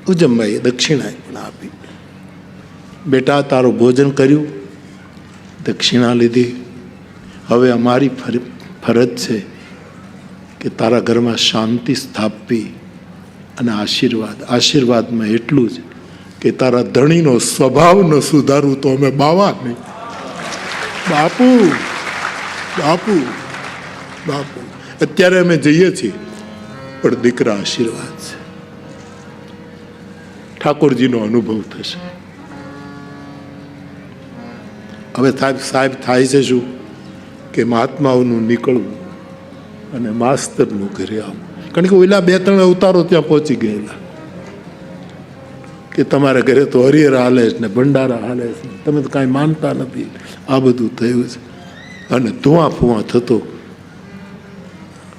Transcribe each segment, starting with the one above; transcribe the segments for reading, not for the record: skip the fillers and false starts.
ઉજ્જમભાઈએ દક્ષિણા પણ આપી. બેટા, તારું ભોજન કર્યું, દક્ષિણા લીધી. હવે અમારી ફરજ છે કે તારા ઘરમાં શાંતિ સ્થાપવી અને આશીર્વાદમાં એટલું જ કે તારા ધણીનો સ્વભાવ ન સુધારું તો અમે બાવા નહીં. બાપુ બાપુ બાપુ, અત્યારે અમે જઈએ છીએ, પણ દીકરા આશીર્વાદ છે. ઠાકોરજીનો અનુભવ થશે. હવે સાહેબ થાય છે શું કે મહાત્માઓનું નીકળવું અને માસ્તરનું ઘરે આવું. કારણ કે ઓલા 2-3 અવતારો ત્યાં પહોંચી ગયેલા કે તમારા ઘરે તો હરિહર હાલે છે ને ભંડારા હાલે છે, તમે તો કાંઈ માનતા નથી. આ બધું થયું છે અને ધુઆ ફુઆ થતો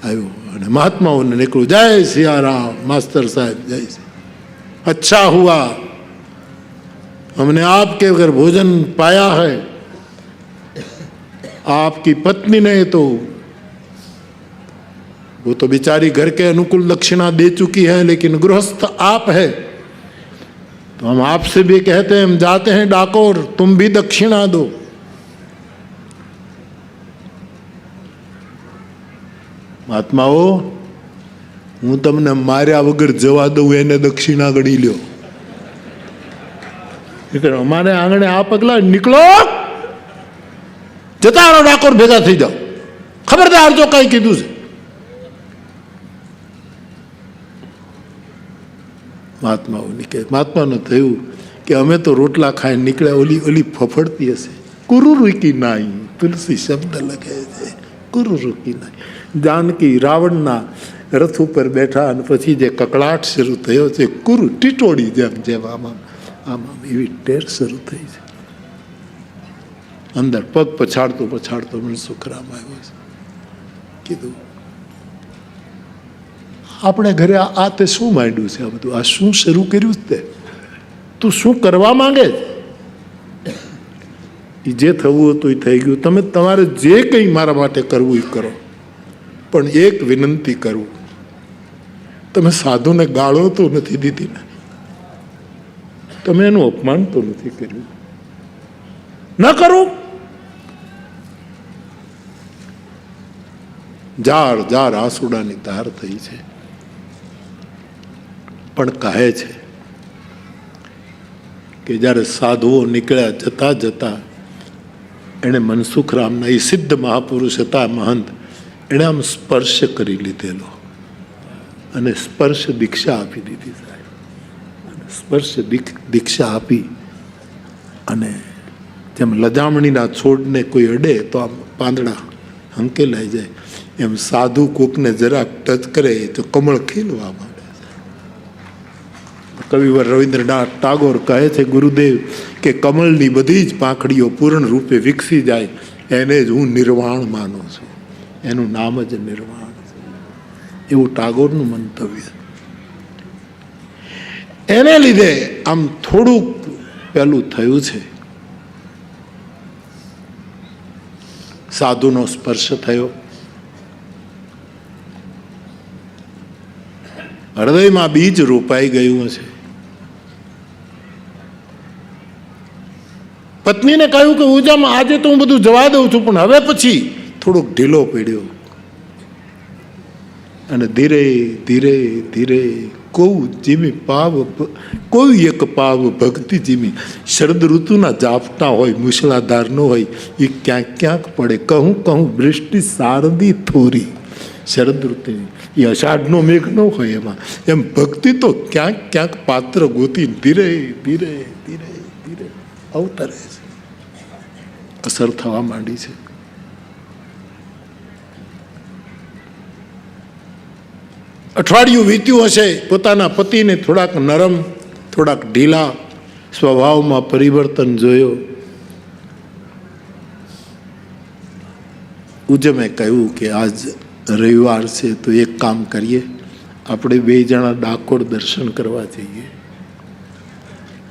આવ્યો અને મહાત્માઓને નીકળવું. જય સિયારામ માસ્તર સાહેબ, જય अच्छा हुआ हमने आपके घर भोजन पाया है. आपकी पत्नी ने तो वो तो बेचारी घर के अनुकूल दक्षिणा दे चुकी है, लेकिन गृहस्थ आप है तो हम आपसे भी कहते हैं, हम जाते हैं डाकोर, तुम भी दक्षिणा दो. महात्माओ, હું તમને માર્યા વગર જવા દઉં, એને દક્ષિણા ગણી લ્યો. અમારે આંગણે આ પગલા નીકળો, જતા રહો, ડાકોર ભેગા થઈ જાઓ. ખબરદાર જો કઈ કીધું છે. મહાત્માનું થયું કે અમે તો રોટલા ખાઈને નીકળ્યા, ઓલી ફફડતી હશે, કુરુરુકી નાઈ, તુલસી શબ્દ લખે છે, કુરુરુકી નાઈ. જાનકી રાવણના રથ ઉપર બેઠા અને પછી જે કકળાટ શરૂ થયો છે, કુરુ ટીટોડી જેમ આમાં એવી ટેર શરૂ થઈ છે. અંદર પગ પછાડતો મને સુખરામ આવ્યો છે. કીધું, આપણે ઘરે આ તે શું માંડ્યું છે? આ બધું આ શું શરૂ કર્યું છે? તે તું શું કરવા માંગે? જે થવું હતું એ થઈ ગયું. તમે તમારે જે કંઈ મારા માટે કરવું એ કરો, પણ એક વિનંતી કરું, તમે સાધુને ગાળો તો નથી દીધી ને, તમે એનું અપમાન તો નથી કર્યું, ન કરો. જાર આંસુડાની ધાર થઈ છે. પણ કહે છે કે જ્યારે સાધુઓ નીકળ્યા, જતા જતા એણે મનસુખરામના એ સિદ્ધ મહાપુરુષ હતા મહંત, એણે આમ સ્પર્શ કરી લીધેલો અને સ્પર્શ દીક્ષા આપી દીધી. સાહેબ સ્પર્શ દીક્ષા આપી અને જેમ લજામણીના છોડને કોઈ અડે તો આમ પાંદડા હંકેલાઈ જાય, એમ સાધુ કોકને જરાક ટચ કરે તો કમળ ખીલવા માંડે. કવિવર રવિન્દ્રનાથ ટાગોર કહે છે, ગુરુદેવ, કે કમળની બધી જ પાંખડીઓ પૂર્ણ રૂપે વિકસી જાય, એને જ હું નિર્વાણ માનું છું, એનું નામ જ નિર્વાણ છે. એવું ટાગોરનું મંતવ્ય. એને લીધે આમ થોડુંક પેલું થયું છે. સાધુનો સ્પર્શ થયો, હૃદયમાં બીજ રોપાઈ ગયું છે. પત્નીને કહ્યું કે ઉજામાં આજે તો હું બધું જવા દઉં છું, પણ હવે પછી થોડોક ઢીલો પડ્યો અને ધીરે ધીરે ધીરે કોઈ એક પાવ ભક્તિ જીમી. શરદ ઋતુના ઝાપટા હોય, મૂસળાધાર નો હોય, એ ક્યાંક ક્યાંક પડે. કહું વૃષ્ટિ શારદી થોરી. શરદ ઋતુ એ અષાઢનો મેઘ ન હોય એમાં, એમ ભક્તિ તો ક્યાંક ક્યાંક પાત્ર ગોતી ધીરે ધીરે ધીરે ધીરે અવતરે છે, અસર થવા માંડી છે. અઠવાડિયું વીત્યું હશે, પોતાના પતિને થોડાક નરમ, થોડાક ઢીલા સ્વભાવમાં પરિવર્તન જોયો. ઉજમે કહ્યું કે આજ રવિવાર છે તો એક કામ કરીએ, આપણે 2 જણા ડાકોર દર્શન કરવા જઈએ.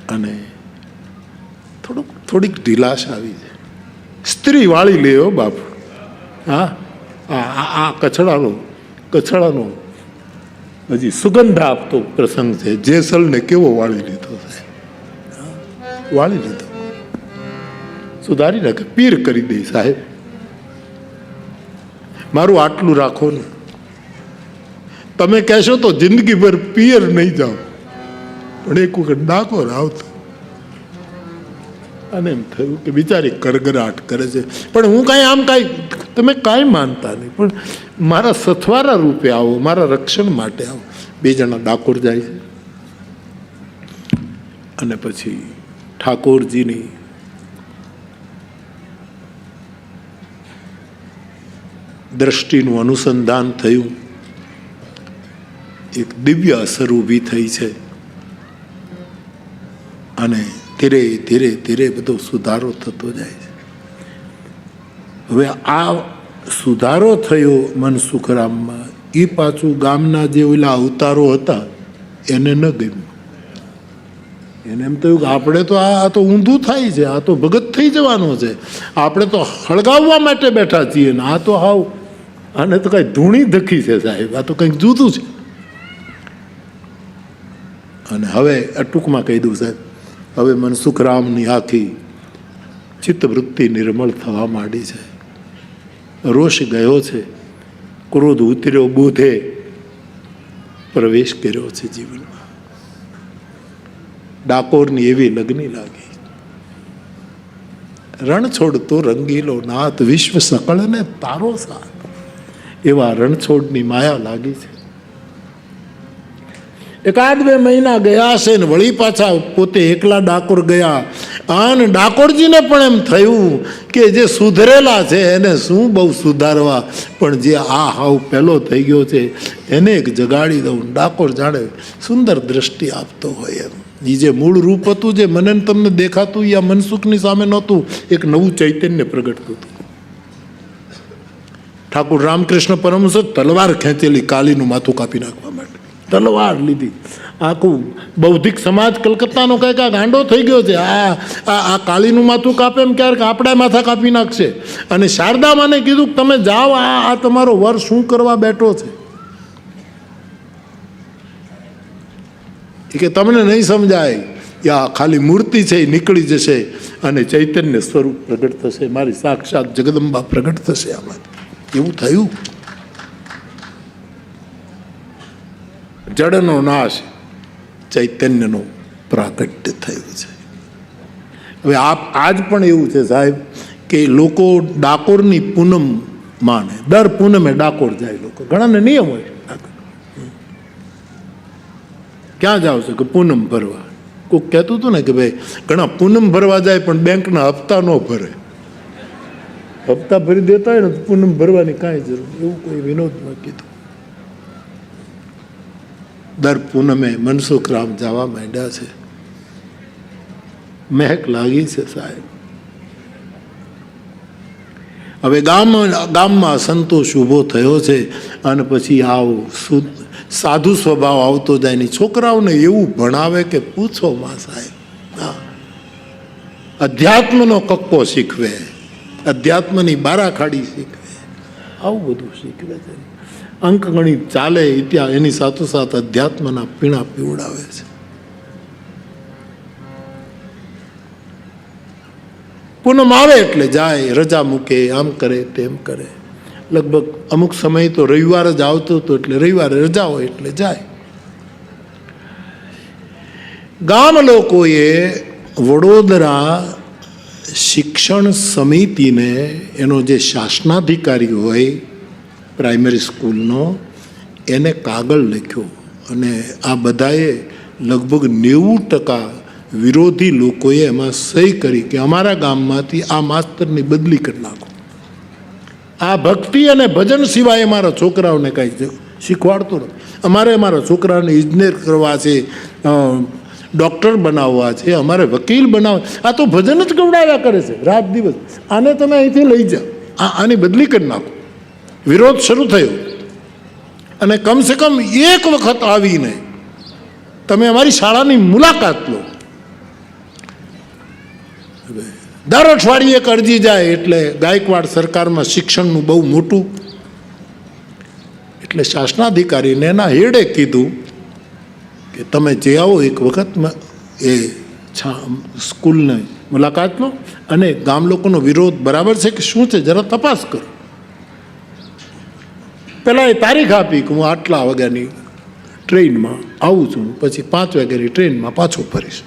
અને થોડીક ઢીલાશ આવી છે. સ્ત્રી વાળી લે બાપ. હા, આ કચડાનો હજી સુગંધ આપતો પ્રસંગ છે. જેસલને કેવો વાળી લીધો છે, વાળી લીધો, સુધારી નાખે, પીર કરી દે. સાહેબ મારું આટલું રાખો ને, તમે કહેશો તો જિંદગીભર પિયર નહીં જાઓ, પણ એક વખત ડાકોર આવતો. અને એમ થયું કે બિચારી કડગડાટ કરે છે, પણ હું કાંઈ આમ કાંઈ તમે કાંઈ માનતા નહીં, પણ મારા સથવારા રૂપે આવો, મારા રક્ષણ માટે આવો. 2 જણા ડાકોર જાય છે અને પછી ઠાકોરજીની દ્રષ્ટિનું અનુસંધાન થયું. એક દિવ્ય અસર ઊભી થઈ છે અને ધીરે ધીરે ધીરે બધો સુધારો થતો જાય છે. હવે આ સુધારો થયો મનસુખરામમાં, એ પાછું ગામના જે ઓલા અવતારો હતા એને ન ગમ્યું. એને એમ થયું કે આપણે તો આ તો ઊંધું થાય છે, આ તો ભગત થઈ જવાનો છે, આપણે તો હળગાવવા માટે બેઠા છીએ ને આ તો હાવ, આને તો કાંઈ ધૂણી ધખી છે સાહેબ, આ તો કંઈક જુદું છે. અને હવે ટૂંકમાં કહી દઉં સાહેબ, હવે મનસુખરામની આખી ચિત્તવૃત્તિ નિર્મળ થવા માંડી છે. રોષ ગયો છે, ક્રોધ ઉતર્યો, બોધે પ્રવેશ કર્યો છે જીવનમાં. ડાકોરની એવી લગ્ની લાગી, રણછોડ તો રંગીલો નાથ, વિશ્વ સકળને તારો સાથ, એવા રણછોડની માયા લાગી છે. 1-2 મહિના ગયા છે ને વળી પાછા પોતે એકલા ડાકોર ગયા. અને ડાકોરજીને પણ એમ થયું કે જે સુધરેલા છે એને શું બહુ સુધારવા, પણ જે આ હાવ પહેલો થઈ ગયો છે એને એક જગાડી દઉં. ડાકોર જાણે સુંદર દ્રષ્ટિ આપતો હોય એમ, એ જે મૂળ રૂપ હતું, જે મને તમને દેખાતું, એ આ મનસુખની સામે નહોતું, એક નવું ચૈતન્ય પ્રગટ થતું. ઠાકુર રામકૃષ્ણ પરમહંસ તલવાર ખેંચેલી કાલીનું માથું કાપી નાખવા માટે, તલવાર લીધી. આખું બૌદ્ધિક સમાજ કલકત્તાનો કંઈક આ ગાંડો થઈ ગયો છે. આ કાલીનું માથું કાપે એમ ક્યારેક આપણા માથા કાપી નાખશે. અને શારદામાને કીધું કે તમે જાઓ, આ તમારો વર શું કરવા બેઠો છે, કે તમને નહીં સમજાય, આ ખાલી મૂર્તિ છે એ નીકળી જશે અને ચૈતન્ય સ્વરૂપ પ્રગટ થશે, મારી સાક્ષાત જગદંબા પ્રગટ થશે આમાંથી. એવું થયું. જડનો નાશ, ચૈતન્યનો પ્રાગટ્ય થયું છે. હવે આજ પણ એવું છે સાહેબ કે લોકો ડાકોરની પૂનમ માને, દર પૂનમે ડાકોર જાય લોકો. ઘણાને નિયમ હોય, ક્યાં જાવ છો કે પૂનમ ભરવા. કોઈક કહેતું હતું ને કે ભાઈ ઘણા પૂનમ ભરવા જાય પણ બેંકના હપ્તા ન ભરે, હપ્તા ભરી દેતા હોય ને તો પૂનમ ભરવાની કાંઈ જરૂર, એવું કોઈ વિનોદમાં કીધું. દર પૂનમે મનસુખરામ જવા માંડ્યા છે. મહેક લાગી છે સાહેબ. હવે ગામમાં સંતોષ ઊભો થયો છે અને પછી આવો સાધુ સ્વભાવ આવતો જાય ને છોકરાઓને એવું ભણાવે કે પૂછો માં સાહેબ. અધ્યાત્મનો કક્કો શીખવે, અધ્યાત્મની બારાખાડી શીખવે, આવું બધું શીખવે છે. અંક ગણિત ચાલે ત્યાં એની સાથોસાથ અધ્યાત્મના પીણા પીવડાવે છે. પૂનમ આવે એટલે જાય, રજા મૂકે, આમ કરે તેમ કરે. લગભગ અમુક સમય તો રવિવાર જ આવતો હતો એટલે રવિવારે રજા હોય એટલે જાય. ગામ લોકોએ વડોદરા શિક્ષણ સમિતિને, એનો જે શાસનાધિકારી હોય પ્રાઇમરી સ્કૂલનો, એને કાગળ લખ્યો અને આ બધાએ લગભગ 90% વિરોધી લોકોએ એમાં સહી કરી કે અમારા ગામમાંથી આ માસ્તરની બદલી કરી નાખો. આ ભક્તિ અને ભજન સિવાય અમારા છોકરાઓને કાંઈ શીખવાડતો નથી. અમારે અમારા છોકરાઓને ઇજનેર કરવા છે, ડૉક્ટર બનાવવા છે, અમારે વકીલ બનાવવા. આ તો ભજન જ ગવડાવ્યા કરે છે રાત દિવસ. આને તમે અહીંથી લઈ જાઓ, આની બદલી કરી નાખો. વિરોધ શરૂ થયો અને કમસે કમ એક વખત આવીને તમે અમારી શાળાની મુલાકાત લો. દર અઠવાડિયે એક અરજી જાય એટલે ગાયકવાડ સરકારમાં શિક્ષણનું બહુ મોટું, એટલે એટલે શાસનાધિકારીને એના હેડે કીધું કે તમે જે આવો એક વખત એ સ્કૂલની મુલાકાત લો અને ગામ લોકોનો વિરોધ બરાબર છે કે શું છે જરા તપાસ કરો. પહેલાં એ તારીખ આપી કે હું આટલા વાગ્યાની ટ્રેનમાં આવું છું, પછી 5 વાગ્યાની ટ્રેનમાં પાછો ફરીશ.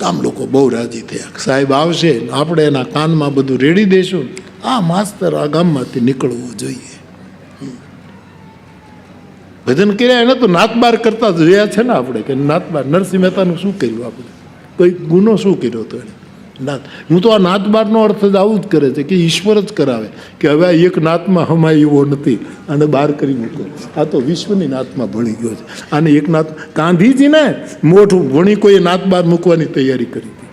ગામ લોકો બહુ રાજી થયા, સાહેબ આવશે આપણે એના કાનમાં બધું રેડી દઈશું, આ માસ્તર આ ગામમાંથી નીકળવું જોઈએ. ભજન કર્યા એને તો નાત બાર કરતા જોયા છે ને આપણે, કે નાત બાર નરસિંહ મહેતાનું શું કર્યું આપણે, કોઈ ગુનો શું કર્યો હતો એને નાત. હું તો આ નાત બારનો અર્થ જ આવું જ કરે છે કે ઈશ્વર જ કરાવે કે હવે આ એક નાતમાં હમાય એવો નથી, આને બહાર કરી મૂકો. આ તો વિશ્વની નાતમાં ભળી ગયો છે. આને એક નાત ગાંધીજીને મોઢું ભણી કોઈ નાત બાર મૂકવાની તૈયારી કરી હતી.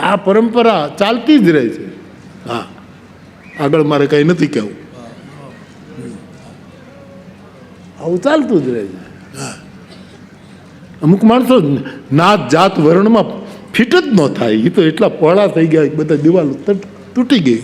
આ પરંપરા ચાલતી જ રહે છે. હા, આગળ મારે કંઈ નથી કહેવું, આવું ચાલતું જ રહે છે. હા, અમુક માણસો નાત જાત વર્ણમાં ફિટ જ ન થાય, એ તો એટલા પહોળા થઈ ગયા બધા દિવાલો તૂટી ગઈ.